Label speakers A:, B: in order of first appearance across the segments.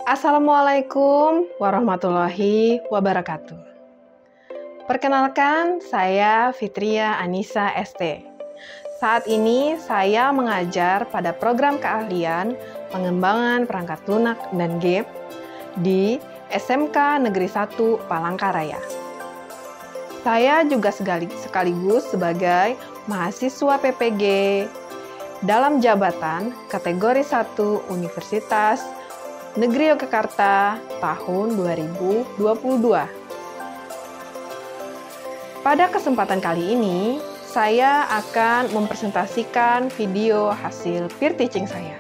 A: Assalamualaikum warahmatullahi wabarakatuh. Perkenalkan, saya Fitria Anissa ST. Saat ini saya mengajar pada program keahlian pengembangan perangkat lunak dan game di SMK Negeri 1 Palangkaraya. Saya juga sekaligus sebagai mahasiswa PPG dalam jabatan kategori 1 Universitas Negeri Yogyakarta tahun 2022. Pada kesempatan kali ini, saya akan mempresentasikan video hasil peer teaching saya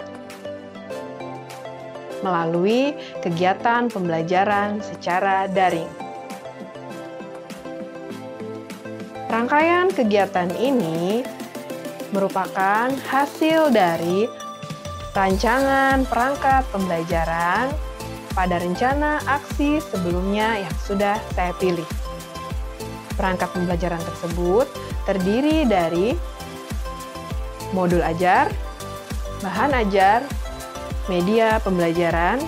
A: melalui kegiatan pembelajaran secara daring. Rangkaian kegiatan ini merupakan hasil dari rancangan perangkat pembelajaran pada rencana aksi sebelumnya yang sudah saya pilih. Perangkat pembelajaran tersebut terdiri dari modul ajar, bahan ajar, media pembelajaran,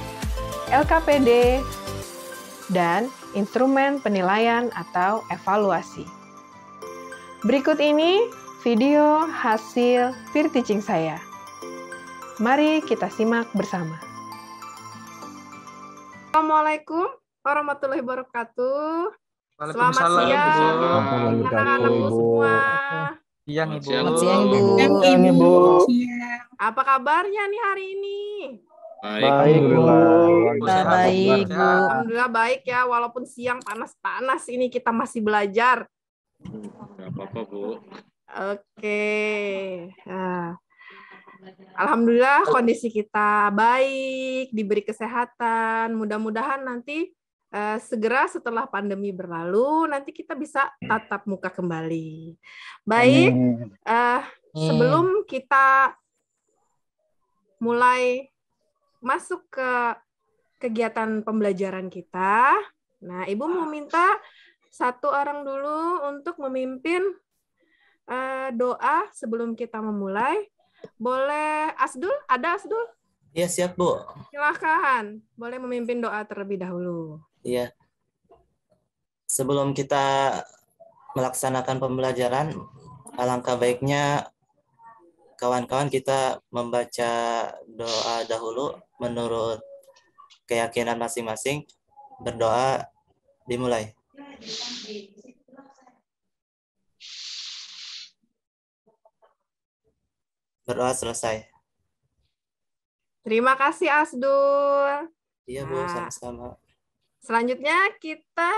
A: LKPD, dan instrumen penilaian atau evaluasi. Berikut ini video hasil peer teaching saya. Mari kita simak bersama. Assalamualaikum warahmatullahi wabarakatuh. Selamat siang, anak-anakku semua.
B: Siang, Ibu.
C: Selamat siang, Ibu.
D: Siang, Ibu.
A: Apa kabarnya nih hari ini?
D: Baik, Bu.
C: Baik, Bu.
A: Alhamdulillah baik ya, walaupun siang panas-panas ini kita masih belajar.
B: Nggak apa-apa, Bu.
A: Oke. Nah, alhamdulillah kondisi kita baik, diberi kesehatan. Mudah-mudahan nanti segera setelah pandemi berlalu, nanti kita bisa tatap muka kembali. Baik, sebelum kita mulai masuk ke kegiatan pembelajaran kita, nah Ibu mau minta satu orang dulu untuk memimpin doa sebelum kita memulai. Boleh Asdul? Ada Asdul?
C: Iya, siap, Bu.
A: Silakan, boleh memimpin doa terlebih dahulu.
C: Iya. Sebelum kita melaksanakan pembelajaran, alangkah baiknya kawan-kawan kita membaca doa dahulu menurut keyakinan masing-masing. Berdoa dimulai. Berdoa selesai.
A: Terima kasih Asdul.
C: Iya, Bu, sama-sama.
A: Selanjutnya kita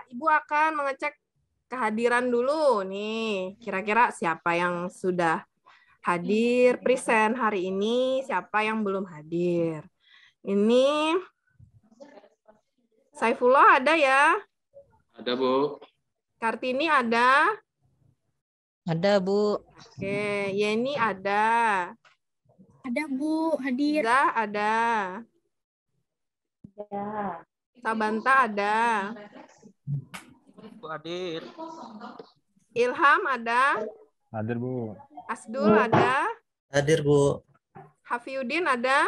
A: Ibu akan mengecek kehadiran dulu nih. Kira-kira siapa yang sudah hadir present hari ini, siapa yang belum hadir. Ini Saifullah ada ya?
B: Ada, Bu.
A: Kartini ada?
D: Ada, Bu.
A: Oke, Yeni ada.
D: Ada, Bu. Hadir.
A: Zah ada.
D: Ya.
A: Sabanta ada.
B: Bu hadir.
A: Ilham ada.
E: Hadir, Bu.
A: Asdul ada.
C: Hadir, Bu.
A: Hafiuddin ada.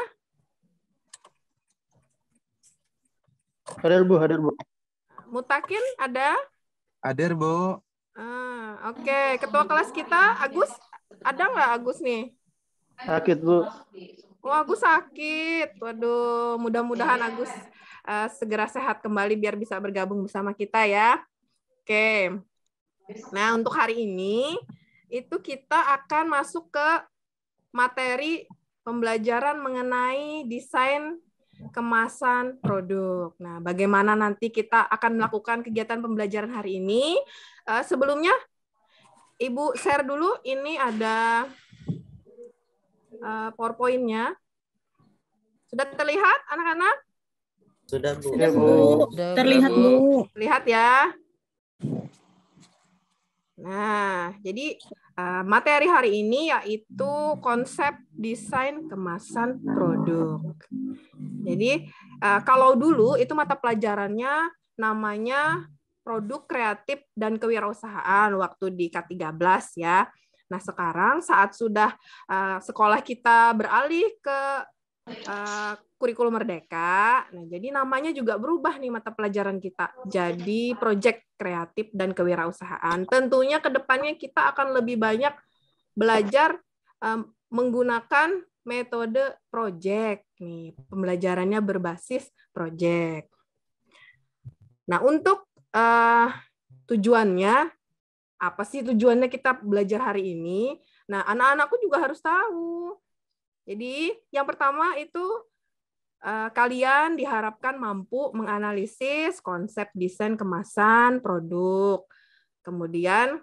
E: Hadir, Bu. Hadir, Bu.
A: Mutakin ada.
E: Hadir, Bu.
A: Oke. Ketua kelas kita Agus ada nggak Agus nih?
E: Sakit, Bu.
A: Oh, Agus sakit. Waduh, mudah-mudahan Agus segera sehat kembali biar bisa bergabung bersama kita ya. Oke. Nah, untuk hari ini itu kita akan masuk ke materi pembelajaran mengenai desain kemasan produk. Nah, bagaimana nanti kita akan melakukan kegiatan pembelajaran hari ini? Sebelumnya, Ibu share dulu. Ini ada PowerPoint-nya. Sudah terlihat, anak-anak?
C: Sudah, Bu.
D: Sudah, Bu. Terlihat, Bu.
A: Lihat ya. Nah, jadi materi hari ini yaitu konsep desain kemasan produk. Jadi, kalau dulu itu mata pelajarannya namanya produk kreatif dan kewirausahaan waktu di K13 ya. Nah, sekarang saat sudah sekolah kita beralih ke kurikulum Merdeka. Nah, jadi namanya juga berubah nih mata pelajaran kita. Jadi proyek kreatif dan kewirausahaan. Tentunya ke depannya kita akan lebih banyak belajar menggunakan metode proyek. Nih, pembelajarannya berbasis proyek. Nah, untuk tujuannya, apa sih tujuannya kita belajar hari ini? Nah, anak-anakku juga harus tahu. Jadi, yang pertama itu kalian diharapkan mampu menganalisis konsep desain kemasan produk. Kemudian,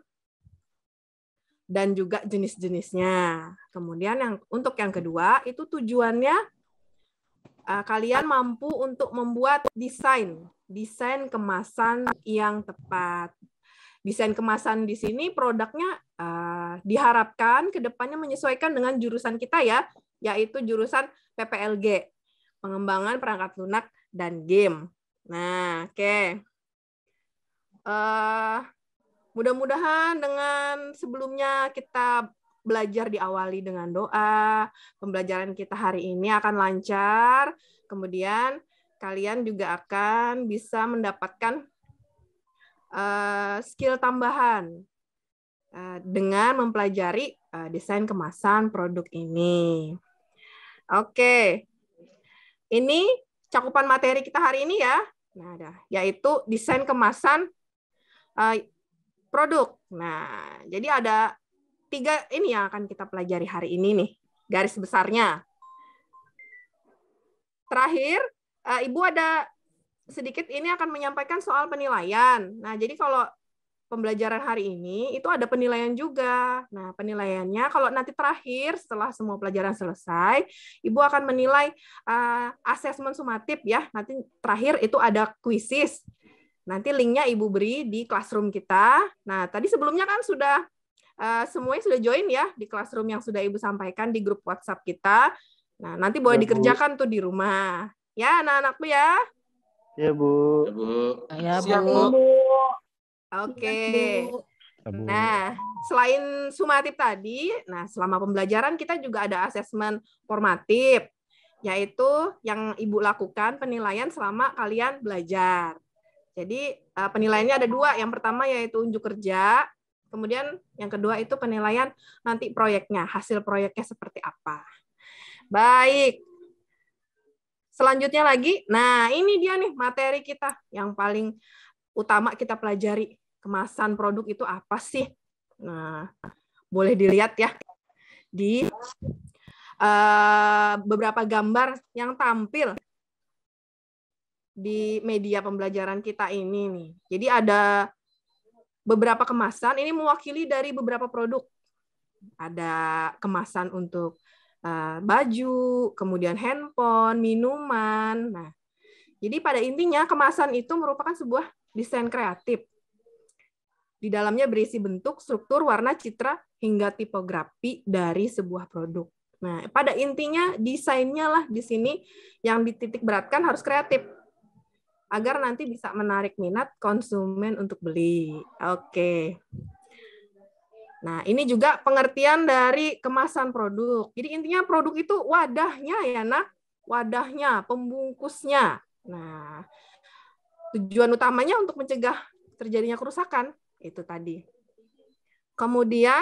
A: dan juga jenis-jenisnya. Kemudian untuk yang kedua, itu tujuannya kalian mampu untuk membuat desain kemasan yang tepat. Desain kemasan di sini produknya diharapkan ke depannya menyesuaikan dengan jurusan kita ya, yaitu jurusan PPLG, pengembangan perangkat lunak dan game. Nah, oke. Mudah-mudahan dengan sebelumnya kita belajar diawali dengan doa, pembelajaran kita hari ini akan lancar, kemudian kalian juga akan bisa mendapatkan skill tambahan dengan mempelajari desain kemasan produk ini. Oke, ini cakupan materi kita hari ini ya, yaitu desain kemasan produk. Nah, jadi ada 3 ini yang akan kita pelajari hari ini nih, garis besarnya. Terakhir, Ibu ada sedikit ini akan menyampaikan soal penilaian. Nah, jadi kalau pembelajaran hari ini itu ada penilaian juga. Nah, penilaiannya kalau nanti terakhir setelah semua pelajaran selesai, Ibu akan menilai asesmen sumatif ya. Nanti terakhir itu ada kuisis. Nanti linknya Ibu beri di classroom kita. Nah, tadi sebelumnya kan sudah semuanya sudah join ya di classroom yang sudah Ibu sampaikan di grup WhatsApp kita. Nah, nanti boleh dikerjakan tuh di rumah. Ya, anak-anakku ya.
E: Ya, Bu.
B: Ya, Bu.
D: Ya,
B: Siap,
D: Bu.
B: Bu.
A: Oke. Nah, selain sumatif tadi, nah selama pembelajaran kita juga ada asesmen formatif, yaitu yang Ibu lakukan penilaian selama kalian belajar. Jadi penilaiannya ada 2. Yang pertama yaitu unjuk kerja, kemudian yang kedua itu penilaian nanti proyeknya, hasil proyeknya seperti apa. Baik. Selanjutnya lagi, nah ini dia nih materi kita yang paling utama kita pelajari. Kemasan produk itu apa sih? Nah, boleh dilihat ya di beberapa gambar yang tampil di media pembelajaran kita ini nih. Jadi ada beberapa kemasan, ini mewakili dari beberapa produk. Ada kemasan untuk baju, kemudian handphone, minuman. Nah, jadi pada intinya kemasan itu merupakan sebuah desain kreatif. Di dalamnya berisi bentuk, struktur, warna, citra, hingga tipografi dari sebuah produk. Nah, pada intinya desainnya lah di sini yang dititik beratkan harus kreatif agar nanti bisa menarik minat konsumen untuk beli. Oke. Nah, ini juga pengertian dari kemasan produk. Jadi intinya produk itu wadahnya ya, Nak. Wadahnya, pembungkusnya. Nah, tujuan utamanya untuk mencegah terjadinya kerusakan. Itu tadi. Kemudian,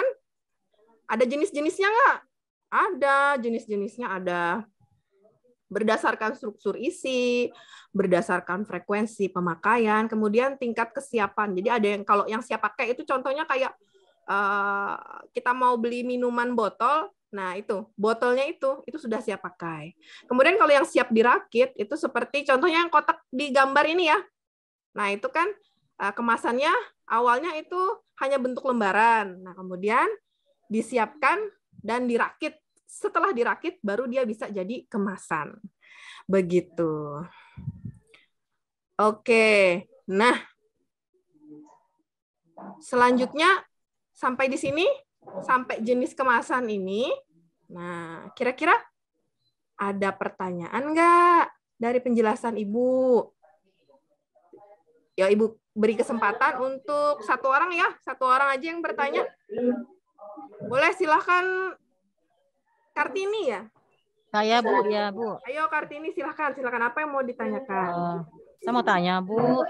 A: ada jenis-jenisnya nggak? Ada, jenis-jenisnya ada berdasarkan struktur isi, berdasarkan frekuensi pemakaian, kemudian tingkat kesiapan. Jadi ada yang kalau yang siap pakai itu contohnya kayak kita mau beli minuman botol, nah itu botolnya itu sudah siap pakai. Kemudian kalau yang siap dirakit itu seperti contohnya yang kotak di gambar ini ya. Nah itu kan kemasannya awalnya itu hanya bentuk lembaran. Nah kemudian disiapkan dan dirakit. Setelah dirakit baru dia bisa jadi kemasan. Begitu. Oke. Nah, selanjutnya sampai di sini, sampai jenis kemasan ini. Nah, kira-kira ada pertanyaan nggak dari penjelasan Ibu? Ya, Ibu beri kesempatan untuk 1 orang ya. 1 orang aja yang bertanya. Boleh, silahkan Kartini ya.
D: Saya Bu, ya Bu.
A: Ayo Kartini, silakan apa yang mau ditanyakan?
D: Saya mau tanya Bu,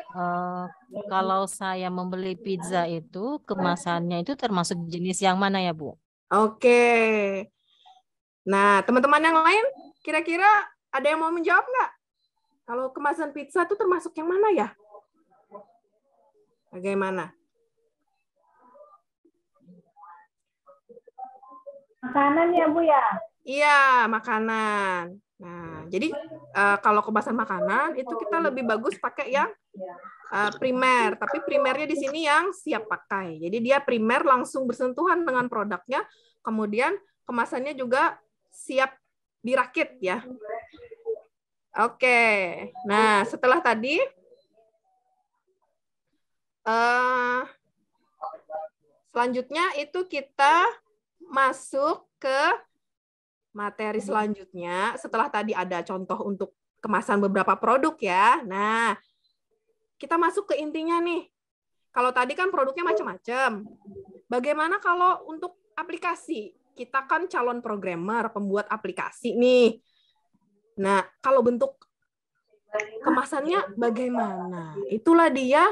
D: kalau saya membeli pizza itu kemasannya itu termasuk jenis yang mana ya Bu?
A: Oke. Nah, teman-teman yang lain, kira-kira ada yang mau menjawab nggak? Kalau kemasan pizza itu termasuk yang mana ya? Bagaimana?
F: Makanan ya Bu ya?
A: Iya, makanan. Nah, jadi kalau kemasan makanan itu kita lebih bagus pakai yang primer, tapi primernya di sini yang siap pakai. Jadi dia primer langsung bersentuhan dengan produknya, kemudian kemasannya juga siap dirakit ya. Oke. Nah, setelah tadi selanjutnya itu kita masuk ke materi selanjutnya. Setelah tadi ada contoh untuk kemasan beberapa produk ya. Nah, kita masuk ke intinya nih. Kalau tadi kan produknya macam-macam. Bagaimana kalau untuk aplikasi? Kita kan calon programmer, pembuat aplikasi nih. Nah, kalau bentuk kemasannya bagaimana? Itulah dia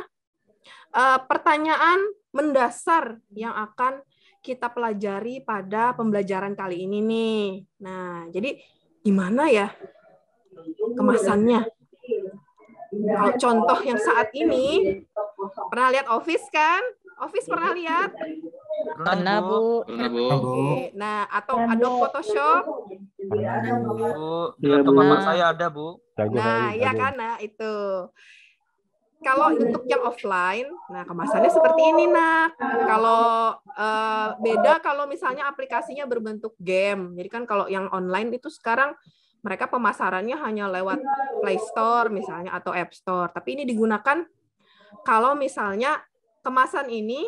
A: pertanyaan mendasar yang akan kita pelajari pada pembelajaran kali ini nih. Nah, jadi gimana ya kemasannya? Kalau contoh yang saat ini, pernah lihat Office kan? Office pernah lihat?
D: Pernah Bu.
B: Pernah, Bu.
A: Oke. Nah, atau Adobe Photoshop?
B: Bu, di laptop mama saya ada, Bu.
A: Nah, ya kan, nah itu. Kalau untuk yang offline, nah kemasannya seperti ini, nak. Kalau beda kalau misalnya aplikasinya berbentuk game. Jadi kan kalau yang online itu sekarang mereka pemasarannya hanya lewat Play Store misalnya atau App Store. Tapi ini digunakan kalau misalnya kemasan ini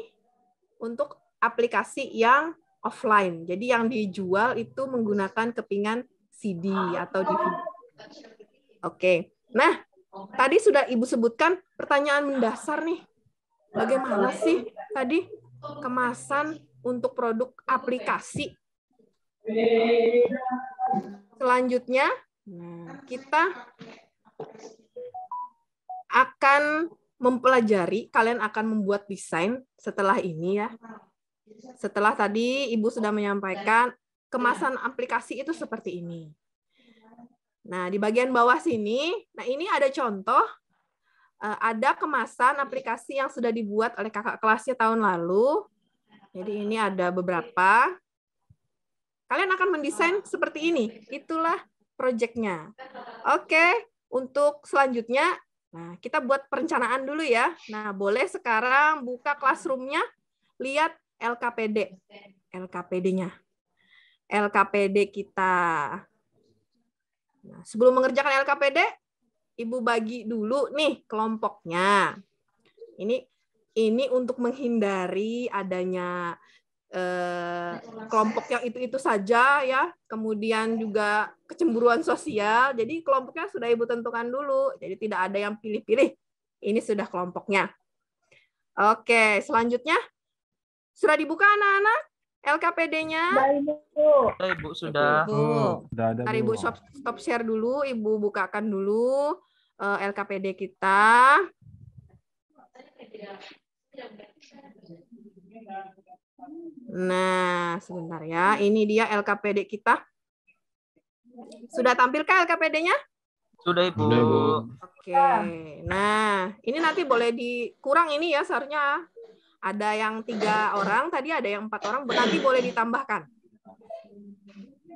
A: untuk aplikasi yang offline. Jadi yang dijual itu menggunakan kepingan CD atau DVD. Oke. Nah, tadi sudah Ibu sebutkan pertanyaan mendasar nih. Bagaimana sih tadi kemasan untuk produk aplikasi? Selanjutnya, kita akan mempelajari, kalian akan membuat desain setelah ini ya. Setelah tadi Ibu sudah menyampaikan kemasan aplikasi itu seperti ini. Nah, di bagian bawah sini, nah ini ada contoh, ada kemasan aplikasi yang sudah dibuat oleh kakak kelasnya tahun lalu. Jadi ini ada beberapa. Kalian akan mendesain seperti ini. Itulah proyeknya. Oke, untuk selanjutnya, nah kita buat perencanaan dulu ya. Nah, boleh sekarang buka classroom-nya, lihat LKPD. LKPD-nya. LKPD kita. Nah, sebelum mengerjakan LKPD, Ibu bagi dulu nih kelompoknya. Ini untuk menghindari adanya kelompok yang itu saja ya. Kemudian juga kecemburuan sosial. Jadi kelompoknya sudah Ibu tentukan dulu. Jadi tidak ada yang pilih-pilih. Ini sudah kelompoknya. Oke, selanjutnya sudah dibuka anak-anak? LKPD-nya.
B: Ibu sudah.
A: Mari Ibu stop share dulu, Ibu bukakan dulu LKPD kita. Nah, sebentar ya. Ini dia LKPD kita. Sudah tampilkah LKPD-nya?
B: Sudah, Ibu.
A: Oke. Nah, ini nanti boleh dikurang ini ya, seharusnya ada yang 3 orang, tadi ada yang 4 orang, nanti boleh ditambahkan.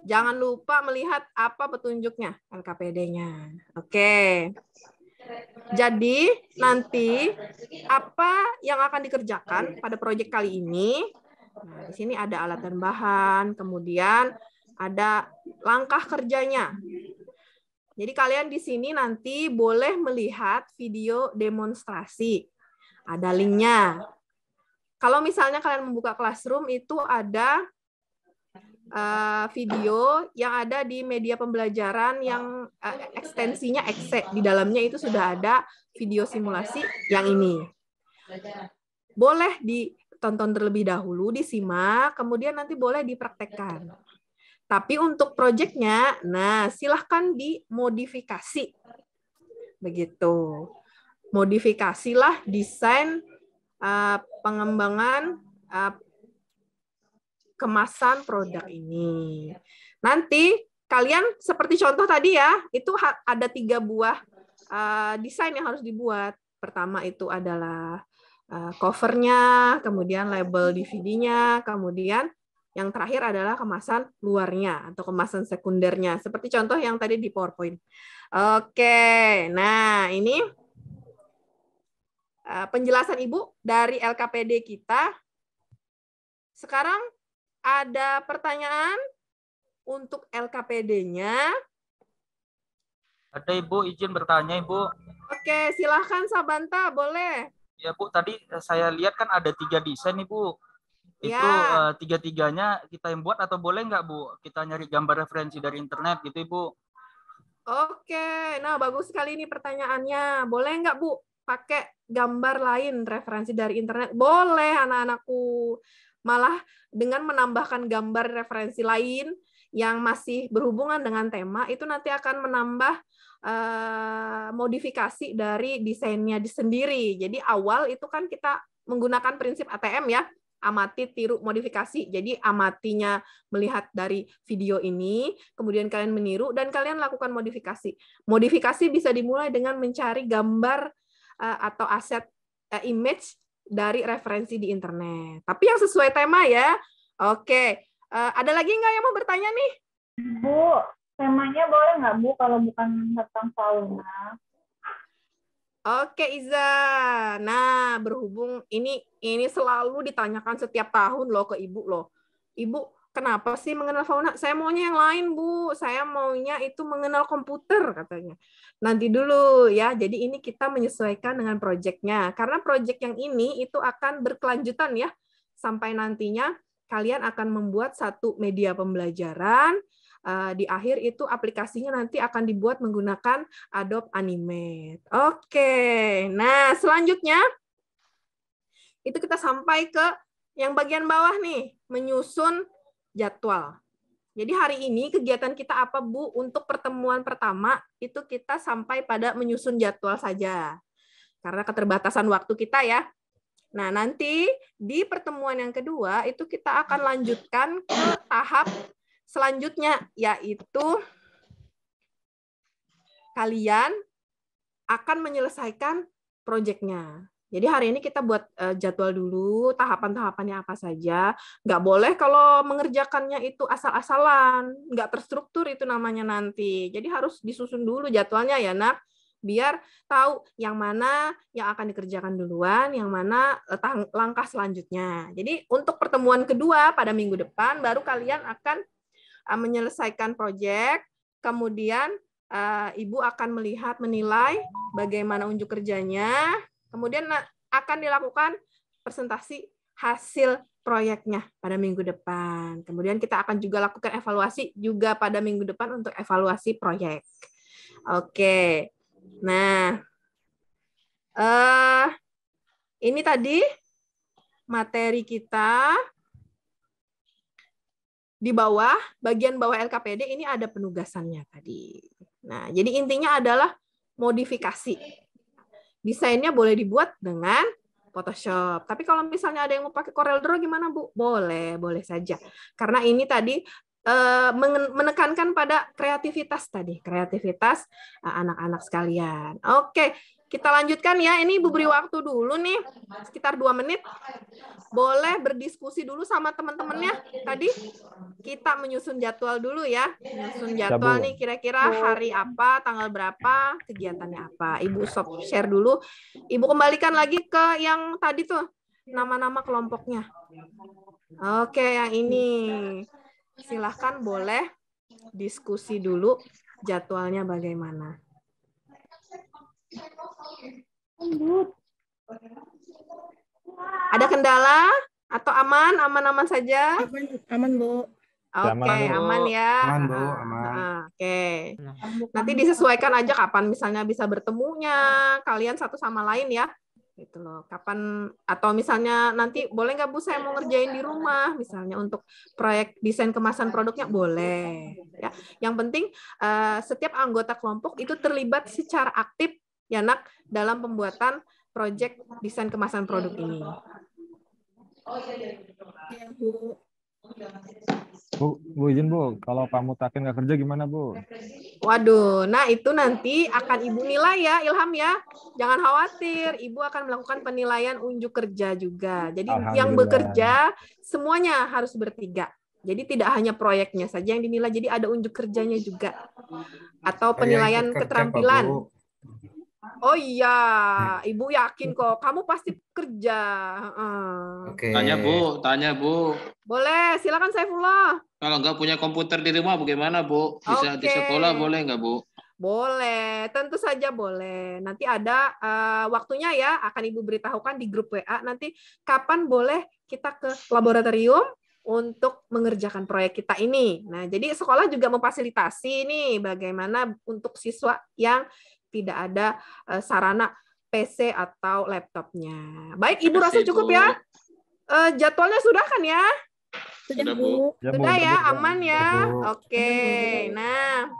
A: Jangan lupa melihat apa petunjuknya, LKPD-nya. Oke. Jadi, nanti apa yang akan dikerjakan pada proyek kali ini? Nah, di sini ada alat dan bahan, kemudian ada langkah kerjanya. Jadi, kalian di sini nanti boleh melihat video demonstrasi. Ada linknya. Kalau misalnya kalian membuka Classroom, itu ada video yang ada di media pembelajaran yang ekstensinya EXE. Di dalamnya itu sudah ada video simulasi yang ini. Boleh ditonton terlebih dahulu, disimak, kemudian nanti boleh dipraktekkan. Tapi untuk proyeknya, nah silahkan dimodifikasi. Begitu. Modifikasilah desain pengembangan kemasan produk ini. Nanti kalian seperti contoh tadi ya, itu ada 3 buah desain yang harus dibuat. Pertama itu adalah covernya, kemudian label DVD-nya, kemudian yang terakhir adalah kemasan luarnya atau kemasan sekundernya. Seperti contoh yang tadi di PowerPoint. Oke, nah ini penjelasan Ibu dari LKPD kita. Sekarang ada pertanyaan untuk LKPD-nya.
B: Ada Ibu, izin bertanya Ibu.
A: Oke, silahkan Sabanta, boleh.
B: Ya Bu, tadi saya lihat kan ada 3 desain Ibu. Itu
A: Ya.
B: 3-3-nya kita yang buat atau boleh nggak Bu? Kita nyari gambar referensi dari internet gitu Ibu.
A: Oke, nah bagus sekali ini pertanyaannya. Boleh nggak Bu pakai gambar lain referensi dari internet? Boleh anak-anakku. Malah dengan menambahkan gambar referensi lain yang masih berhubungan dengan tema, itu nanti akan menambah modifikasi dari desainnya sendiri. Jadi awal itu kan kita menggunakan prinsip ATM ya, amati, tiru, modifikasi. Jadi amatinya melihat dari video ini, kemudian kalian meniru, dan kalian lakukan modifikasi. Modifikasi bisa dimulai dengan mencari gambar atau aset image dari referensi di internet. Tapi yang sesuai tema ya. Oke. Ada lagi nggak yang mau bertanya nih?
F: Bu, temanya boleh nggak Bu kalau bukan tentang fauna?
A: Oke, Iza. Nah, berhubung ini selalu ditanyakan setiap tahun loh ke Ibu loh. Ibu, kenapa sih mengenal fauna? Saya maunya yang lain, Bu. Saya maunya itu mengenal komputer, katanya. Nanti dulu ya. Jadi ini kita menyesuaikan dengan proyeknya. Karena proyek yang ini itu akan berkelanjutan ya. Sampai nantinya kalian akan membuat satu media pembelajaran. Di akhir itu aplikasinya nanti akan dibuat menggunakan Adobe Animate. Oke, nah selanjutnya itu kita sampai ke yang bagian bawah nih, menyusun jadwal. Jadi hari ini kegiatan kita apa Bu? Untuk pertemuan pertama itu kita sampai pada menyusun jadwal saja. Karena keterbatasan waktu kita ya. Nah, nanti di pertemuan yang kedua itu kita akan lanjutkan ke tahap selanjutnya, yaitu kalian akan menyelesaikan proyeknya. Jadi hari ini kita buat jadwal dulu, tahapan-tahapannya apa saja. Nggak boleh kalau mengerjakannya itu asal-asalan, nggak terstruktur itu namanya nanti. Jadi harus disusun dulu jadwalnya ya, Nak. Biar tahu yang mana yang akan dikerjakan duluan, yang mana langkah selanjutnya. Jadi untuk pertemuan kedua pada minggu depan, baru kalian akan menyelesaikan proyek, kemudian Ibu akan melihat, menilai bagaimana unjuk kerjanya, kemudian akan dilakukan presentasi hasil proyeknya pada minggu depan. Kemudian kita akan juga lakukan evaluasi juga pada minggu depan untuk evaluasi proyek. Oke, nah ini tadi materi kita. Di bawah, bagian bawah LKPD ini ada penugasannya tadi. Nah, jadi intinya adalah modifikasi. Desainnya boleh dibuat dengan Photoshop. Tapi kalau misalnya ada yang mau pakai CorelDRAW gimana, Bu? Boleh, boleh saja. Karena ini tadi menekankan pada kreativitas tadi, kreativitas anak-anak sekalian. Oke, kita lanjutkan ya. Ini Ibu beri waktu dulu nih, sekitar 2 menit. Boleh berdiskusi dulu sama teman-temannya. Tadi kita menyusun jadwal dulu ya. Menyusun jadwal nih kira-kira hari apa, tanggal berapa, kegiatannya apa. Ibu share dulu. Ibu kembalikan lagi ke yang tadi tuh, nama-nama kelompoknya. Oke, yang ini. Silahkan boleh diskusi dulu jadwalnya bagaimana. Ada kendala atau aman? Aman-aman saja?
G: Aman, Bu.
A: Oke, aman ya.
C: Aman, Bu, aman.
A: Oke. Nanti disesuaikan aja kapan misalnya bisa bertemunya kalian satu sama lain ya. gitu loh. Kapan atau misalnya nanti boleh nggak Bu saya mau ngerjain di rumah misalnya untuk proyek desain kemasan produknya boleh ya. Yang penting setiap anggota kelompok itu terlibat secara aktif ya Nak dalam pembuatan proyek desain kemasan produk ini.
G: Bu izin Bu, kalau kamu takin nggak kerja gimana Bu?
A: Waduh, nah itu nanti akan Ibu nilai ya, Ilham ya. Jangan khawatir, Ibu akan melakukan penilaian unjuk kerja juga. Jadi yang
G: Alhamdulillah.
A: bekerja semuanya harus bertiga. Jadi tidak hanya proyeknya saja yang dinilai, jadi ada unjuk kerjanya juga. Atau penilaian keterampilan. Oh iya, Ibu yakin kok, kamu pasti kerja.
C: Oke.
H: Tanya Bu.
A: Boleh, silakan Saifullah.
H: Kalau nggak punya komputer di rumah bagaimana Bu? Bisa di
A: Oke.
H: sekolah boleh nggak Bu?
A: Boleh, tentu saja boleh. Nanti ada waktunya ya, akan Ibu beritahukan di grup WA nanti kapan boleh kita ke laboratorium untuk mengerjakan proyek kita ini. Nah, jadi sekolah juga memfasilitasi nih bagaimana untuk siswa yang tidak ada sarana PC atau laptopnya. Baik, Ibu rasa cukup ya? Jadwalnya sudah kan ya?
H: Sudah Bu.
A: Sudah ya, aman ya?
C: Bu.
A: Oke, nah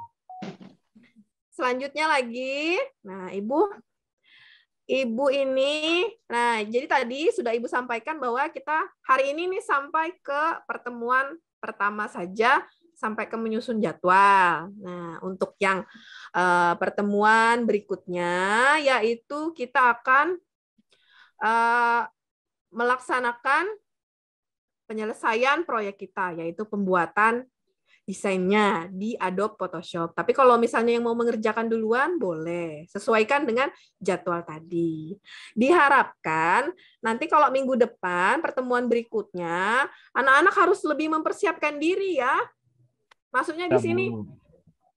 A: selanjutnya lagi, nah Ibu ini, nah jadi tadi sudah Ibu sampaikan bahwa kita hari ini nih sampai ke pertemuan pertama saja, sampai ke menyusun jadwal. Nah untuk yang pertemuan berikutnya, yaitu kita akan melaksanakan penyelesaian proyek kita, yaitu pembuatan desainnya di Adobe Photoshop. Tapi kalau misalnya yang mau mengerjakan duluan, boleh. Sesuaikan dengan jadwal tadi. Diharapkan nanti kalau minggu depan, pertemuan berikutnya, anak-anak harus lebih mempersiapkan diri ya. Maksudnya di sini,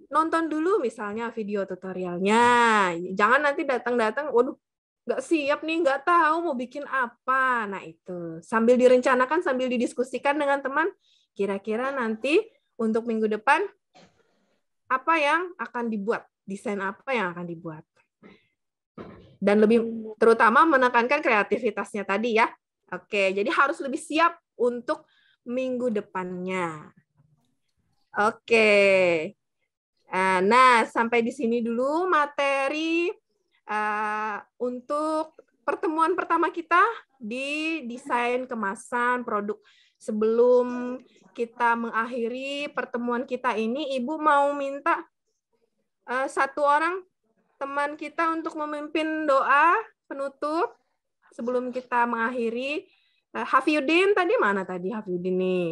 A: nonton dulu misalnya video tutorialnya. Jangan nanti datang-datang, waduh, nggak siap nih, nggak tahu mau bikin apa. Nah itu, sambil direncanakan, sambil didiskusikan dengan teman, kira-kira nanti untuk minggu depan, apa yang akan dibuat? Desain apa yang akan dibuat? Dan lebih terutama menekankan kreativitasnya tadi ya. Oke, jadi harus lebih siap untuk minggu depannya. Oke. Nah, sampai di sini dulu materi untuk pertemuan pertama kita di desain kemasan produk. Sebelum kita mengakhiri pertemuan kita ini, Ibu mau minta satu orang teman kita untuk memimpin doa penutup sebelum kita mengakhiri. Hafyudin tadi mana tadi Hafyudin nih?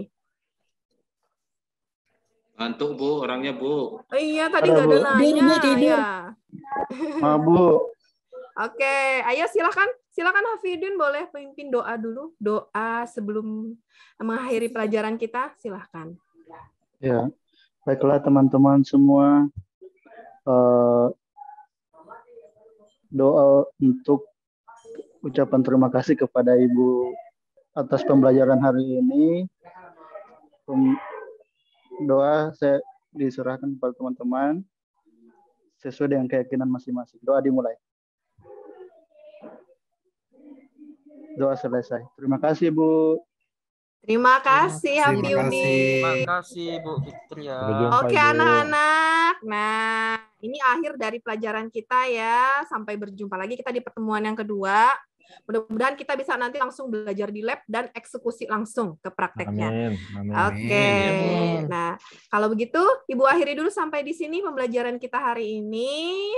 H: Ngantuk Bu, orangnya Bu.
A: Oh iya, tadi nggak ada nanya. Ya.
E: Bu.
A: Oke, ayo silakan Hafidin boleh memimpin doa dulu. Doa sebelum mengakhiri pelajaran kita, silakan.
E: Ya, baiklah teman-teman semua. Doa untuk ucapan terima kasih kepada Ibu atas pembelajaran hari ini. Doa saya diserahkan kepada teman-teman sesuai dengan keyakinan masing-masing. Doa dimulai. Doa selesai. Terima kasih, Bu.
A: Terima kasih, Hafyudin.
B: Terima kasih Bu Fitria.
A: Oke, anak-anak. Nah, ini akhir dari pelajaran kita ya. Sampai berjumpa lagi kita di pertemuan yang kedua. Mudah-mudahan kita bisa nanti langsung belajar di lab dan eksekusi langsung ke prakteknya.
G: Amin.
A: Oke.
D: Amin.
A: Nah, kalau begitu Ibu akhiri dulu sampai di sini pembelajaran kita hari ini.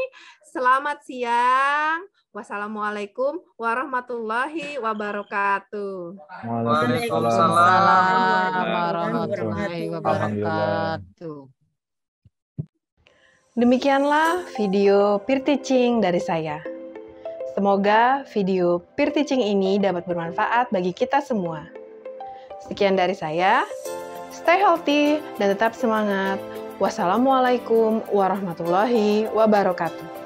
A: Selamat siang. Wassalamualaikum warahmatullahi wabarakatuh.
D: Waalaikumsalam warahmatullahi wabarakatuh.
A: Demikianlah video peer teaching dari saya. Semoga video peer teaching ini dapat bermanfaat bagi kita semua. Sekian dari saya. Stay healthy dan tetap semangat. Wassalamualaikum warahmatullahi wabarakatuh.